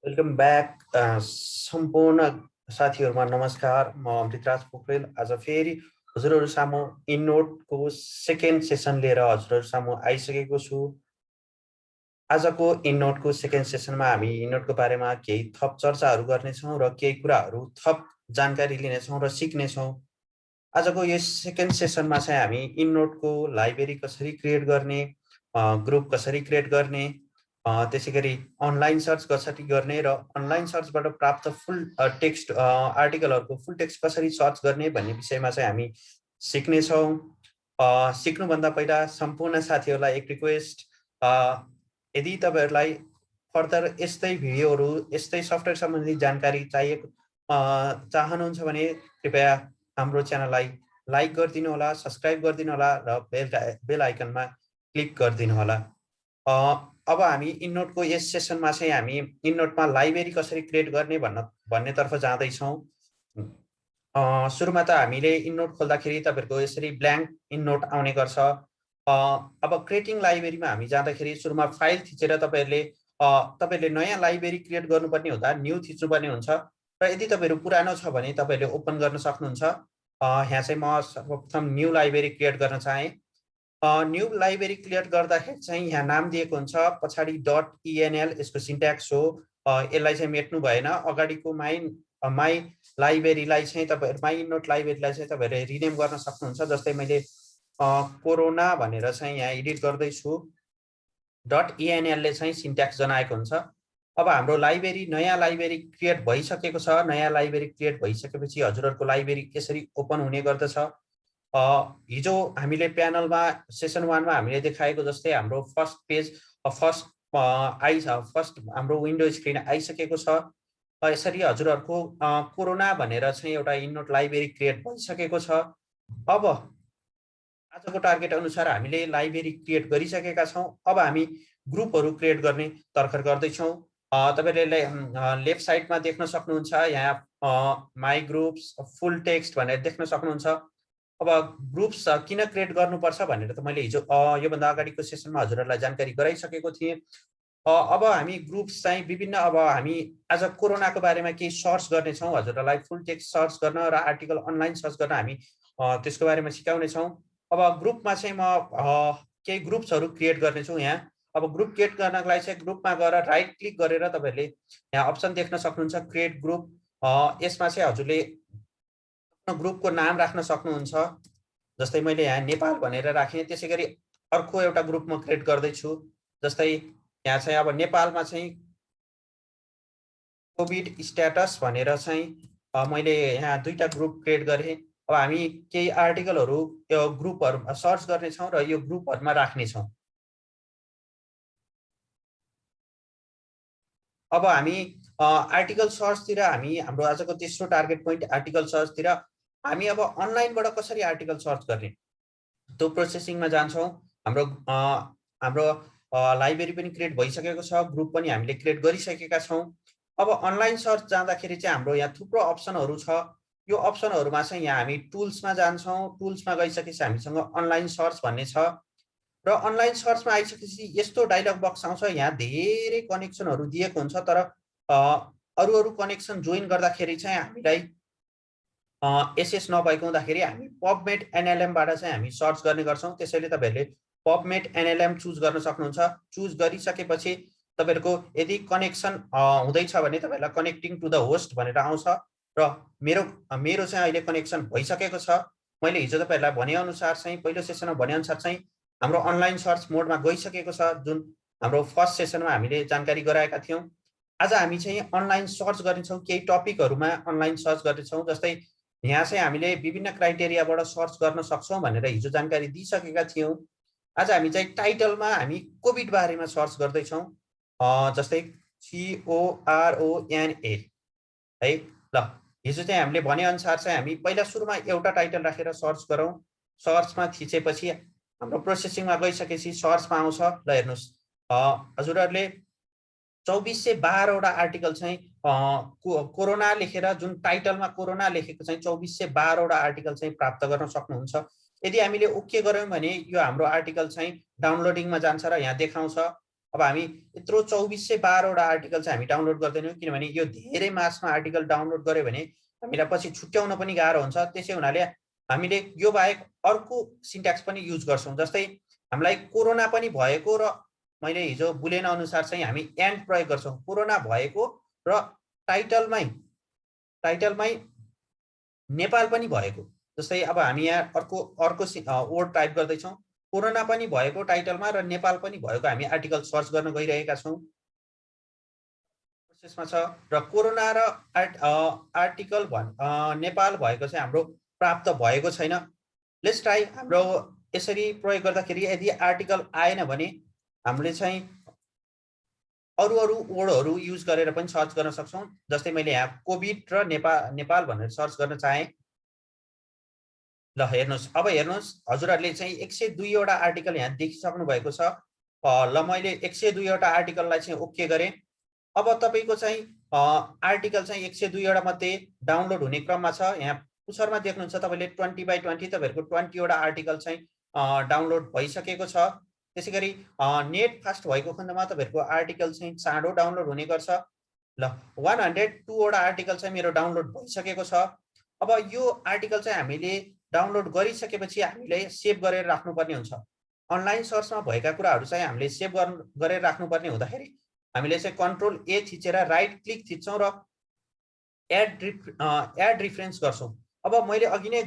Welcome back सम्पूर्ण साथीहरुमा नमस्कार। म अमृतराज पोखरेल आज फेरि हजुरहरु सामु इनोटको सेकेन्ड सेसन लिएर हजुरहरु सामु आइसकेको छु। आजको इनोटको सेकेन्ड सेसनमा हामी इनोटको बारेमा केही थप चर्चाहरू गर्नेछौँ र केही कुराहरू थप जानकारी लिनेछौँ र सिक्नेछौँ। आजको यस सेकेन्ड सेसनमा चाहिँ हामी इनोटको लाइब्रेरी कसरी क्रिएट गर्ने, ग्रुप कसरी क्रिएट गर्ने, त्यसैगरी अनलाइन सर्च कसरी गर्ने र अनलाइन सर्चबाट प्राप्त फुल टेक्स्ट आर्टिकलहरूको फुल टेक्स्ट कसरी सर्च गर्ने भन्ने विषयमा चाहिँ हामी सिक्नेछौँ। सिक्नुभन्दा पहिला सम्पूर्ण साथीहरूलाई एक रिक्वेस्ट, यदि तपाईहरूलाई फर्दर यस्तै भिडियोहरू यस्तै सफ्टवेयर सम्बन्धी जानकारी चाहनुहुन्छ भने कृपया हाम्रो च्यानललाई लाइक गरिदिनु होला, सब्सक्राइब गरिदिनु होला र बेल आइकनमा क्लिक गरिदिनु होला। अब हामी इनोटको यस सेसनमा चाहिँ हामी इनोटमा लाइब्रेरी कसरी क्रिएट गर्ने भन्नेतर्फ जाँदैछौँ। सुरुमा त हामीले इनोट खोल्दाखेरि तपाईँहरूको यसरी ब्ल्याङ्क इनोट आउने गर्छ। अब क्रिएटिङ लाइब्रेरीमा हामी जाँदाखेरि सुरुमा फाइल थिचेर तपाईँहरूले नयाँ लाइब्रेरी क्रिएट गर्नुपर्ने हुँदा न्यू थिच्नुपर्ने हुन्छ र यदि तपाईँहरू पुरानो छ भने तपाईँहरूले ओपन गर्न सक्नुहुन्छ। यहाँ चाहिँ म सर्वप्रथम न्यू लाइब्रेरी क्रिएट गर्न चाहेँ। न्यू लाइब्रेरी क्रिएट गर्दाखेरि चाहिँ यहाँ नाम दिएको हुन्छ, पछाडि .enl यसको सिन्ट्याक्स हो। यसलाई चाहिँ मेट्नु भएन। अगाडिको माई लाइब्रेरीलाई चाहिँ तपाईँहरू माई इनोट लाइब्रेरीलाई चाहिँ तपाईँहरूले रिनेम गर्न सक्नुहुन्छ। जस्तै मैले कोरोना भनेर चाहिँ यहाँ एडिट गर्दैछु। .enl ले चाहिँ सिन्ट्याक्स जनाएको हुन्छ। अब हाम्रो लाइब्रेरी नयाँ लाइब्रेरी क्रिएट भइसकेको छ। नयाँ लाइब्रेरी क्रिएट भइसकेपछि हजुरहरूको लाइब्रेरी यसरी ओपन हुने गर्दछ। हिजो हामीले प्यानलमा सेसन 1 मा हामीले देखाएको जस्तै हाम्रो फर्स्ट पेज फर्स्ट हाम्रो विन्डो स्क्रिन आइसकेको छ। यसरी हजुरहरूको कोरोना भनेर चाहिँ एउटा इनोट लाइब्रेरी क्रिएट भइसकेको छ। अब आजको टार्गेट अनुसार हामीले लाइब्रेरी क्रिएट गरिसकेका छौँ। अब हामी ग्रुपहरू क्रिएट गर्ने तर्खर गर्दैछौँ। तपाईँहरूले लेफ्ट साइडमा देख्न सक्नुहुन्छ, यहाँ माई ग्रुप्स फुल टेक्स्ट भनेर देख्न सक्नुहुन्छ। अब ग्रुप्स किन क्रिएट गर्नुपर्छ भनेर त मैले हिजो योभन्दा अगाडिको सेसनमा हजुरहरूलाई जानकारी गराइसकेको थिएँ। अब हामी ग्रुप्स चाहिँ विभिन्न, अब हामी आज कोरोनाको बारेमा केही सर्च गर्नेछौँ। हजुरहरूलाई फुल टेक्स्ट सर्च गर्न र आर्टिकल अनलाइन सर्च गर्न हामी त्यसको बारेमा सिकाउनेछौँ। अब ग्रुपमा चाहिँ म केही ग्रुप्सहरू क्रिएट गर्नेछु। यहाँ अब ग्रुप क्रिएट गर्नको लागि चाहिँ ग्रुपमा गएर राइट क्लिक गरेर तपाईँहरूले यहाँ अप्सन देख्न सक्नुहुन्छ, क्रिएट ग्रुप। यसमा चाहिँ हजुरले ग्रुपको नाम राख्न सक्नुहुन्छ। जस्तै मैले यहाँ नेपाल भनेर राखेँ। त्यसै गरी अर्को एउटा ग्रुप म क्रिएट गर्दैछु। जस्तै यहाँ चाहिँ अब नेपालमा चाहिँ कोभिड स्ट्याटस भनेर चाहिँ मैले यहाँ दुईटा ग्रुप क्रिएट गरेँ। अब हामी केही आर्टिकलहरू यो ग्रुपहरूमा सर्च गर्नेछौँ र यो ग्रुपहरूमा राख्नेछौँ। अब हामी आर्टिकल सर्चतिर हाम्रो आजको तेस्रो टार्गेट पोइन्ट आर्टिकल सर्चतिर हामी अब अनलाइनबाट कसरी आर्टिकल सर्च गर्ने त्यो प्रोसेसिङमा जान्छौँ। हाम्रो लाइब्रेरी पनि क्रिएट भइसकेको छ, ग्रुप पनि हामीले क्रिएट गरिसकेका छौँ। अब अनलाइन सर्च जाँदाखेरि चाहिँ हाम्रो यहाँ थुप्रो अप्सनहरू छ। यो अप्सनहरूमा चाहिँ यहाँ हामी टुल्समा जान्छौँ। टुल्समा गइसकेपछि हामीसँग अनलाइन सर्च भन्ने छ र अनलाइन सर्चमा आइसकेपछि यस्तो डायलग बक्स आउँछ। यहाँ धेरै कनेक्सनहरू दिएको हुन्छ, तर अरू कनेक्सन जोइन गर्दाखेरि चाहिँ हामीलाई एसएस नभएको हुँदाखेरि हामी पबमेड एनएलएमबाट चाहिँ हामी सर्च गर्ने गर्छौँ। त्यसैले तपाईँहरूले पबमेड एनएलएम चुज गर्न सक्नुहुन्छ। चुज गरिसकेपछि तपाईँहरूको यदि कनेक्सन हुँदैछ भने तपाईँहरूलाई कनेक्टिङ टु द होस्ट भनेर आउँछ र मेरो चाहिँ अहिले कनेक्सन भइसकेको छ। मैले हिजो तपाईँहरूलाई भनेअनुसार चाहिँ पहिलो सेसनमा भनेअनुसार चाहिँ हाम्रो अनलाइन सर्च मोडमा गइसकेको छ, जुन हाम्रो फर्स्ट सेसनमा हामीले जानकारी गराएका थियौँ। आज हामी चाहिँ अनलाइन सर्च गर्नेछौँ। केही टपिकहरूमा अनलाइन सर्च गर्नेछौँ। जस्तै यहाँ चाहिँ हामीले विभिन्न क्राइटेरियाबाट सर्च गर्न सक्छौँ भनेर हिजो जानकारी दिइसकेका थियौँ। आज हामी चाहिँ टाइटलमा हामी कोभिड बारेमा सर्च गर्दैछौँ। जस्तै CORONA है। ल हिजो चाहिँ हामीले भनेअनुसार चाहिँ हामी पहिला सुरुमा एउटा टाइटल राखेर सर्च गरौँ। सर्चमा थिचेपछि हाम्रो प्रोसेसिङमा गइसकेपछि सर्चमा आउँछ। ल हेर्नुहोस्, हजुरहरूले 2412वटा आर्टिकल चाहिँ कोरोना लेखेर, जुन टाइटलमा कोरोना लेखेको चाहिँ 2412वटा आर्टिकल चाहिँ प्राप्त गर्न सक्नुहुन्छ। यदि हामीले ओके गऱ्यौँ भने यो हाम्रो आर्टिकल चाहिँ डाउनलोडिङमा जान्छ र यहाँ देखाउँछ अब हामी यत्रो 2412 आर्टिकल चाहिँ हामी डाउनलोड गर्दैनौँ, किनभने यो धेरै मासमा आर्टिकल डाउनलोड गर्यो भने हामीलाई पछि छुट्याउन पनि गाह्रो हुन्छ। त्यसै हुनाले हामीले यो बाहेक अर्को सिन्ट्याक्स पनि युज गर्छौँ। जस्तै हामीलाई कोरोना पनि भएको र मैले हिजो बुलेन अनुसार चाहिँ हामी एन्ड प्रयोग गर्छौँ। कोरोना भएको र टाइटलमै नेपाल पनि भएको। जस्तै अब हामी यहाँ अर्को वर्ड टाइप गर्दैछौँ, कोरोना पनि भएको टाइटलमा र नेपाल पनि भएको हामी आर्टिकल सर्च गर्न गइरहेका छौँ, प्रोसेसमा छ। र कोरोना र आर्टिकल नेपाल भएको चाहिँ हाम्रो प्राप्त भएको छैन। Let's try. हाम्रो यसरी प्रयोग गर्दाखेरि यदि आर्टिकल आएन भने हामीले चाहिँ अरू वर्डहरू युज गरेर पनि सर्च गर्न सक्छौँ। जस्तै मैले यहाँ कोभिड र नेपाल भनेर सर्च गर्न चाहेँ। ल हेर्नुहोस्, अब हेर्नुहोस् हजुरहरूले चाहिँ 102 वटा आर्टिकल यहाँ देखिसक्नु भएको छ। ल मैले 102 वटा आर्टिकललाई चाहिँ ओके गरेँ। अब तपाईँको चाहिँ आर्टिकल चाहिँ 102 वटा मध्ये डाउनलोड हुने क्रममा छ। यहाँ पुछरमा देख्नुहुन्छ तपाईँले 20/20 तपाईँहरूको 20 वटा आर्टिकल चाहिँ डाउनलोड भइसकेको छ। त्यसै गरी नेट फास्ट भएको खण्डमा तपाईँहरूको आर्टिकल चाहिँ चाँडो डाउनलोड हुने गर्छ। ल 102 वटा आर्टिकल चाहिँ मेरो डाउनलोड भइसकेको छ। अब यो आर्टिकल चाहिँ हामीले डाउनलोड गरिसकेपछि हामीले सेभ गरेर राख्नुपर्ने हुन्छ। अनलाइन सर्चमा भएका कुराहरू चाहिँ हामीले सेभ गरेर राख्नुपर्ने हुँदाखेरि हामीले चाहिँ कन्ट्रोल ए थिचेर राइट क्लिक थिच्छौँ र एड रिफरेन्स गर्छौँ। अब मैले अघि नै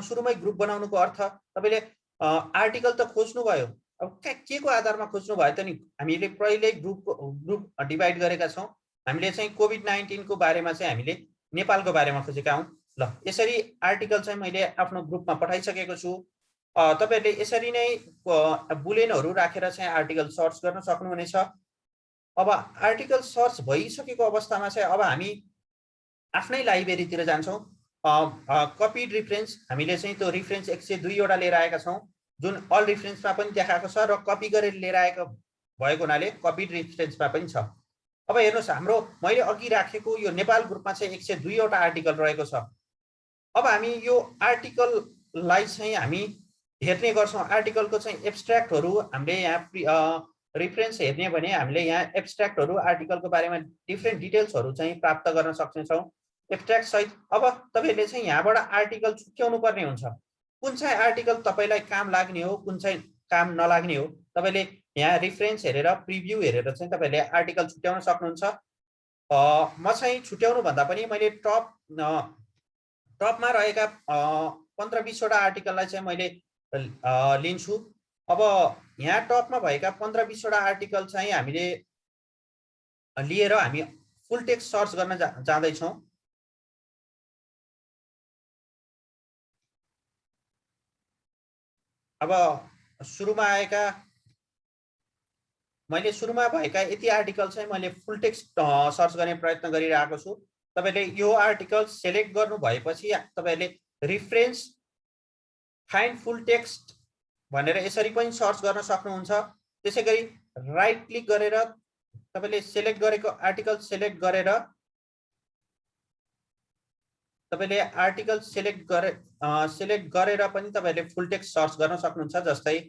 सुरुमै ग्रुप बनाउनुको अर्थ तपाईँले आर्टिकल त खोज्नुभयो, अब के को आधारमा खोज्नु भयो त नि? हामीले पहिल्यै ग्रुप डिभाइड गरेका छौँ। हामीले चाहिँ कोभिड-19 को बारेमा चाहिँ हामीले नेपालको बारेमा खोजेका हौँ। ल यसरी आर्टिकल चाहिँ मैले आफ्नो ग्रुपमा पठाइसकेको छु। तपाईँहरूले यसरी नै बुलेनहरू राखेर चाहिँ आर्टिकल सर्च गर्न सक्नुहुनेछ। अब आर्टिकल सर्च भइसकेको अवस्थामा चाहिँ अब हामी आफ्नै लाइब्रेरीतिर जान्छौँ। कपिड रिफरेन्स हामीले चाहिँ त्यो रिफरेन्स 102 वटा लिएर आएका छौँ, जुन अल रिफरेन्समा पनि देखाएको छ र कपी गरेर लिएर आएको भएको हुनाले कपिड रिफरेन्समा पनि छ। अब हेर्नुहोस्, हाम्रो मैले अघि राखेको यो नेपाल ग्रुपमा चाहिँ 102 वटा आर्टिकल रहेको छ। अब हामी यो आर्टिकललाई चाहिँ हामी हेर्ने गर्छौँ। आर्टिकलको चाहिँ एब्स्ट्र्याक्टहरू हामीले यहाँ रिफरेन्स हेर्ने भने हामीले यहाँ एब्स्ट्र्याक्टहरू आर्टिकलको बारेमा डिफ्रेन्ट डिटेल्सहरू चाहिँ प्राप्त गर्न सक्नेछौँ एब्स्ट्र्याक्ट सहित। अब तपाईँहरूले चाहिँ यहाँबाट आर्टिकल छुट्याउनु पर्ने हुन्छ, कुन चाहिँ आर्टिकल तपाईँलाई काम लाग्ने हो, कुन चाहिँ काम नलाग्ने हो। तपाईँले यहाँ रिफरेन्स हेरेर प्रिभ्यू हेरेर चाहिँ तपाईँहरूले आर्टिकल छुट्याउन सक्नुहुन्छ। म चाहिँ छुट्याउनु भन्दा पनि मैले टपमा रहेका 15-20 वटा आर्टिकललाई चाहिँ मैले लिन्छु। अब यहाँ टपमा भएका 15-20 वटा आर्टिकल चाहिँ हामीले लिएर हामी फुल टेक्स्ट सर्च गर्न जाँदैछौँ। अब मैले सुरुमा भएका यति आर्टिकल चाहिँ मैले फुल टेक्स्ट सर्च गर्ने प्रयत्न गरिरहेको छु। तपाईँले यो आर्टिकल सेलेक्ट गर्नु भएपछि तपाईँहरूले रिफरेन्स फाइन्ड फुल टेक्स्ट भनेर यसरी पनि सर्च गर्न सक्नुहुन्छ। त्यसै गरी राइट क्लिक गरेर तपाईँले सेलेक्ट गरेको आर्टिकल सेलेक्ट गरेर तपाईँले आर्टिकल सेलेक्ट गरेर पनि तपाईँहरूले फुल टेक्स्ट सर्च गर्न सक्नुहुन्छ। जस्तै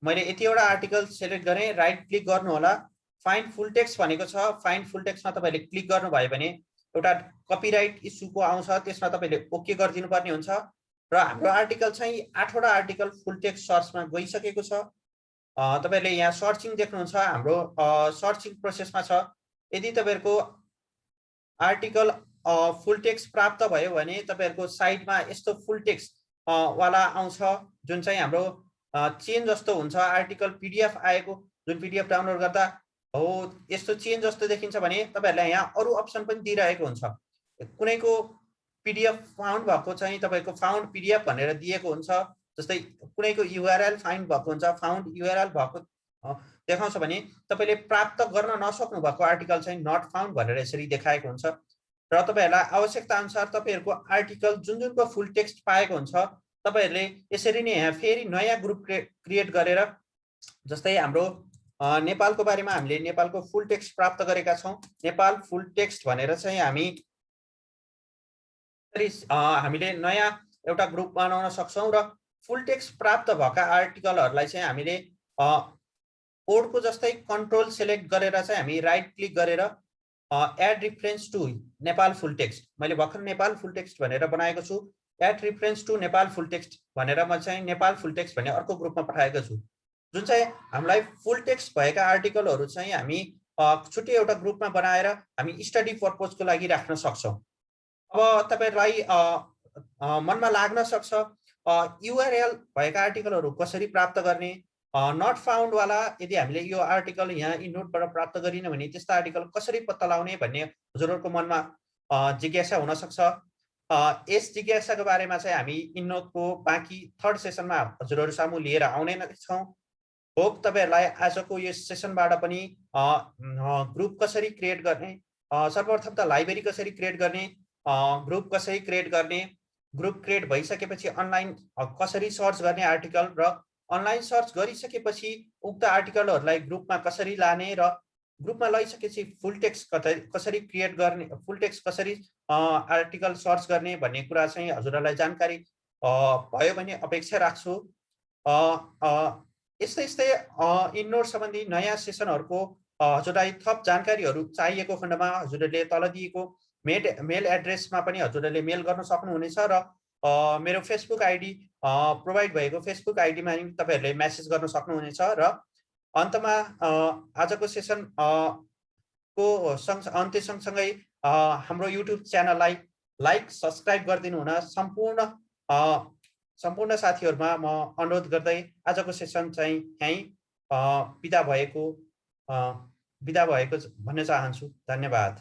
मैले यतिवटा आर्टिकल सेलेक्ट गरेँ, राइट क्लिक गर्नु होला, फाइन्ड फुल टेक्स्ट भनेको छ। फाइन्ड फुल टेक्स्टमा तपाईँले क्लिक गर्नुभयो भने एउटा कपिराइट इस्युको आउँछ, त्यसमा तपाईँले ओके गरिदिनु पर्ने हुन्छ। र हाम्रो आर्टिकल चाहिँ 8 वटा आर्टिकल फुल टेक्स्ट सर्चमा गइसकेको छ। तपाईँहरूले यहाँ सर्चिङ देख्नुहुन्छ, हाम्रो सर्चिङ प्रोसेसमा छ। यदि तपाईँहरूको आर्टिकल फुल टेक्स्ट प्राप्त भयो भने तपाईँहरूको साइडमा यस्तो फुल टेक्स्ट वाला आउँछ, जुन चाहिँ हाम्रो चेन जस्तो हुन्छ। आर्टिकल पिडिएफ आएको, जुन पिडिएफ डाउनलोड गर्दा हो यस्तो चेन जस्तो देखिन्छ भने तपाईँहरूलाई यहाँ अरू अप्सन पनि दिइरहेको हुन्छ। कुनैको पिडिएफ फाउन्ड भएको चाहिँ तपाईँको फाउन्ड पिडिएफ भनेर दिएको हुन्छ। जस्तै कुनैको युआरएल फाइन्ड भएको हुन्छ, फाउन्ड युआरएल भएको देखाउँछ भने तपाईँले प्राप्त गर्न नसक्नु भएको आर्टिकल चाहिँ नट फाउन्ड भनेर यसरी देखाएको हुन्छ। र तपाईँहरूलाई आवश्यकता अनुसार तपाईँहरूको आर्टिकल जुनको फुल टेक्स्ट पाएको हुन्छ तपाईँहरूले यसरी नै यहाँ फेरि नयाँ ग्रुप क्रिएट गरेर, जस्तै हाम्रो नेपालको बारेमा हामीले नेपालको फुल टेक्स्ट प्राप्त गरेका छौँ, नेपाल फुल टेक्स्ट भनेर चाहिँ हामीले नयाँ एउटा ग्रुप बनाउन सक्छौँ। र फुल टेक्स्ट प्राप्त भएका आर्टिकलहरूलाई चाहिँ हामीले कोडको जस्तै कन्ट्रोल सेलेक्ट गरेर चाहिँ हामी राइट क्लिक गरेर add reference to Nepal full text, मैले भर्खर नेपाल फुल टेक्स्ट भनेर बनाएको छु। Add reference to Nepal full text भनेर म चाहिँ नेपाल फुल टेक्स्ट भन्ने अर्को ग्रुपमा पठाएको छु, जुन चाहिँ हामीलाई फुल टेक्स्ट भएका आर्टिकलहरू चाहिँ हामी छुट्टै एउटा ग्रुपमा बनाएर हामी स्टडी पर्पजको लागि राख्न सक्छौँ। अब तपाईहरुलाई मनमा लाग्न सक्छ युआरएल भएका आर्टिकलहरू कसरी प्राप्त गर्ने, नट फाउन्ड वाला यदि हामीले यो आर्टिकल यहाँ इन्डोटबाट प्राप्त गरिन भने त्यस्ता आर्टिकल कसरी पत्ता लगाउने भन्ने हजुरहरूको मनमा जिज्ञासा हुन सक्छ। यस जिज्ञासाको बारेमा चाहिँ हामी इन्डोटको बाँकी थर्ड सेसनमा हजुरहरू सामु लिएर आउने नै छौँ। होप तपाईहरुलाई आजको यस सेसनबाट पनि ग्रुप कसरी क्रिएट गर्ने, सर्वप्रथम त लाइब्रेरी कसरी क्रिएट गर्ने, ग्रुप कसरी क्रिएट गर्ने, ग्रुप क्रिएट भइसकेपछि अनलाइन कसरी सर्च गर्ने आर्टिकल र अनलाइन सर्च गरिसकेपछि उक्त आर्टिकलहरूलाई ग्रुपमा कसरी लाने र ग्रुपमा लैसकेपछि फुल टेक्स्ट कसरी क्रिएट गर्ने, फुल टेक्स्ट कसरी आर्टिकल सर्च गर्ने भन्ने कुरा चाहिँ हजुरहरूलाई जानकारी भयो भने अपेक्षा राख्छु। यस्तै यस्तै इन्डोर सम्बन्धी नयाँ सेसनहरूको हजुरलाई थप जानकारीहरू चाहिएको खण्डमा हजुरहरूले तल दिएको मेल एड्रेसमा पनि हजुरहरूले मेल गर्न सक्नुहुनेछ र मेरो फेसबुक आइडी प्रोभाइड भएको फेसबुक आइडीमा तपाईहरुले मेसेज गर्न सक्नुहुनेछ। र अन्तमा आजको सेसन को अन्त्य सँगसँगै हाम्रो युट्युब च्यानललाई लाइक सब्स्क्राइब गरिदिनु हुन सम्पूर्ण साथीहरुमा म अनुरोध गर्दै आजको सेसन चाहिँ यही बिदा भएको भन्न चाहन्छु। धन्यवाद।